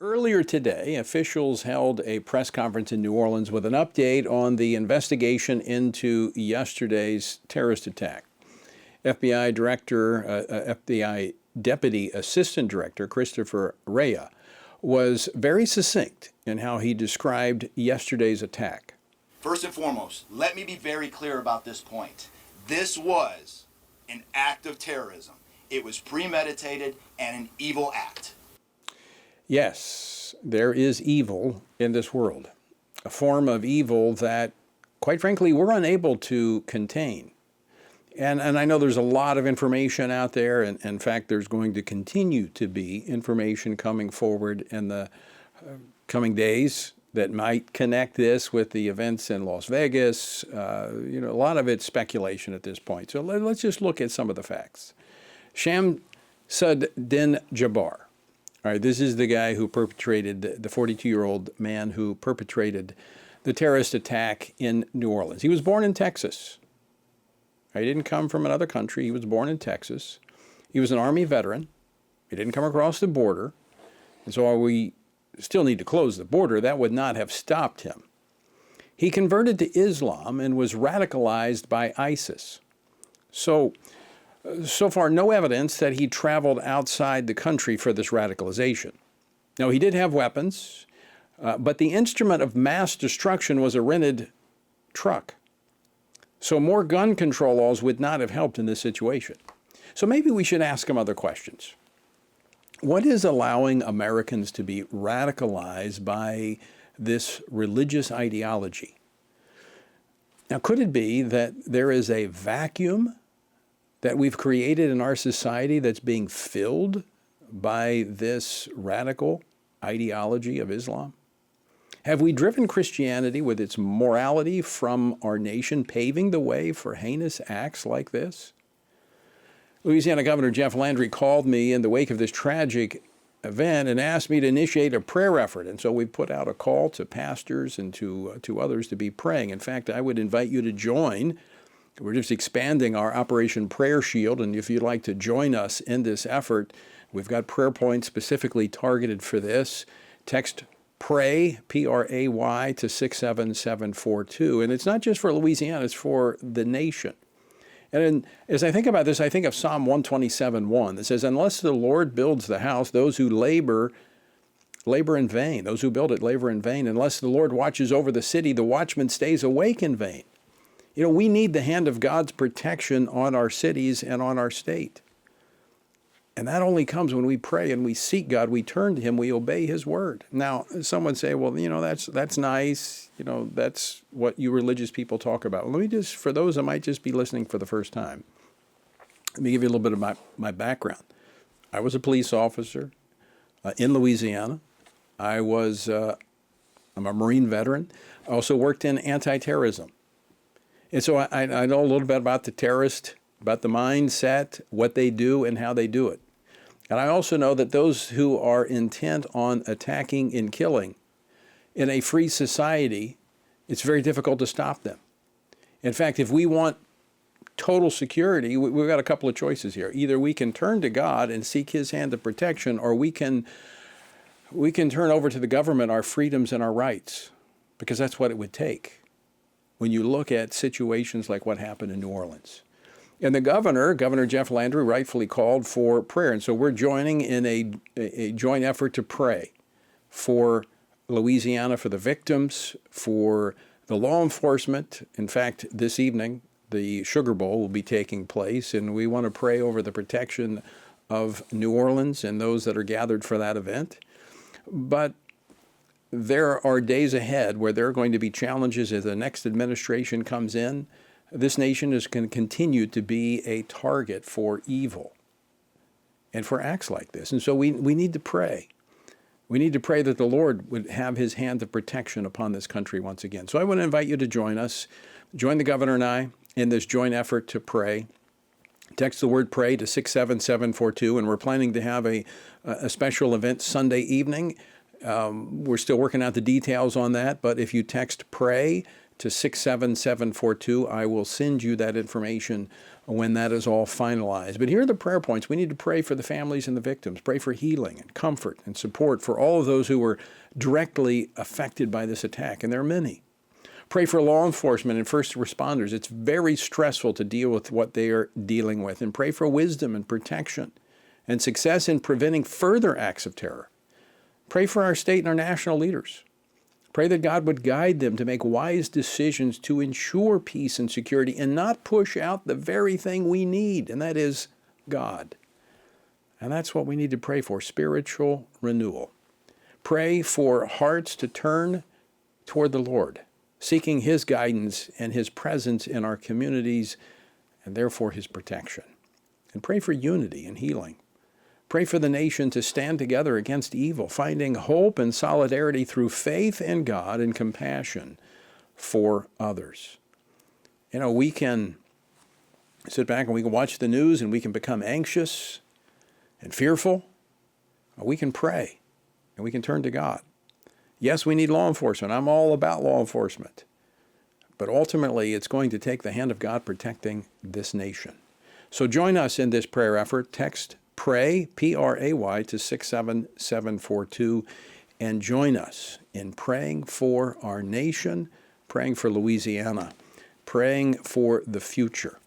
Earlier today, officials held a press conference in New Orleans with an update on the investigation into yesterday's terrorist attack. FBI Deputy Assistant Director Christopher Rea was very succinct in how he described yesterday's attack. First and foremost, let me be very clear about this point. This was an act of terrorism. It was premeditated and an evil act. Yes, there is evil in this world, a form of evil that, quite frankly, we're unable to contain. And I know there's a lot of information out there, and in fact, there's going to continue to be information coming forward in the coming days that might connect this with the events in Las Vegas. A lot of it's speculation at this point. So let's just look at some of the facts. Shamsuddin Jabbar. All right, this is the guy who perpetrated, the 42-year-old man who perpetrated the terrorist attack in New Orleans. He was born in Texas. He didn't come from another country. He was born in Texas. He was an Army veteran. He didn't come across the border. And so while we still need to close the border, that would not have stopped him. He converted to Islam and was radicalized by ISIS. So far, no evidence that he traveled outside the country for this radicalization. Now, he did have weapons, but the instrument of mass destruction was a rented truck. So more gun control laws would not have helped in this situation. So maybe we should ask him other questions. What is allowing Americans to be radicalized by this religious ideology? Now, could it be that there is a vacuum that we've created in our society that's being filled by this radical ideology of Islam? Have we driven Christianity with its morality from our nation, paving the way for heinous acts like this? Louisiana Governor Jeff Landry called me in the wake of this tragic event and asked me to initiate a prayer effort. And so we put out a call to pastors and to others to be praying. In fact, I would invite you to join. We're just expanding our Operation Prayer Shield, and if you'd like to join us in this effort, we've got prayer points specifically targeted for this. Text PRAY, P-R-A-Y, to 67742. And it's not just for Louisiana, it's for the nation. And as I think about this, I think of Psalm 127:1 that says, "Unless the Lord builds the house, those who labor in vain. Those who build it labor in vain. Unless the Lord watches over the city, the watchman stays awake in vain." We need the hand of God's protection on our cities and on our state. And that only comes when we pray and we seek God, we turn to Him, we obey His word. Now, some would say, well, that's nice. That's what you religious people talk about. Well, for those that might just be listening for the first time, let me give you a little bit of my background. I was a police officer in Louisiana. I'm a Marine veteran. I also worked in anti-terrorism. And so I know a little bit about the terrorist, about the mindset, what they do, and how they do it. And I also know that those who are intent on attacking and killing in a free society, it's very difficult to stop them. In fact, if we want total security, we've got a couple of choices here. Either we can turn to God and seek His hand of protection, or we can turn over to the government our freedoms and our rights, because that's what it would take when you look at situations like what happened in New Orleans. And the Governor Jeff Landry, rightfully called for prayer. And so we're joining in a joint effort to pray for Louisiana, for the victims, for the law enforcement. In fact, this evening, the Sugar Bowl will be taking place, and we want to pray over the protection of New Orleans and those that are gathered for that event. But there are days ahead where there are going to be challenges as the next administration comes in. This nation is going to continue to be a target for evil and for acts like this. And so we need to pray. We need to pray that the Lord would have His hand of protection upon this country once again. So I want to invite you to join us, join the governor and I in this joint effort to pray. Text the word PRAY to 67742, and we're planning to have a special event Sunday evening. We're still working out the details on that, but if you text PRAY to 67742. I will send you that information when that is all finalized. But here are the prayer points. We need to pray for the families and the victims, pray for healing and comfort and support for all of those who were directly affected by this attack, and there are many. Pray for law enforcement and first responders. It's very stressful to deal with what they are dealing with. And pray for wisdom and protection and success in preventing further acts of terror. Pray for our state and our national leaders. Pray that God would guide them to make wise decisions to ensure peace and security and not push out the very thing we need, and that is God. And that's what we need to pray for, spiritual renewal. Pray for hearts to turn toward the Lord, seeking His guidance and His presence in our communities, and therefore His protection. And pray for unity and healing. Pray for the nation to stand together against evil, finding hope and solidarity through faith in God and compassion for others. You know, we can sit back and we can watch the news and we can become anxious and fearful. We can pray and we can turn to God. Yes, we need law enforcement. I'm all about law enforcement. But ultimately, it's going to take the hand of God protecting this nation. So join us in this prayer effort. Text PRAY, P-R-A-Y, to 67742, and join us in praying for our nation, praying for Louisiana, praying for the future.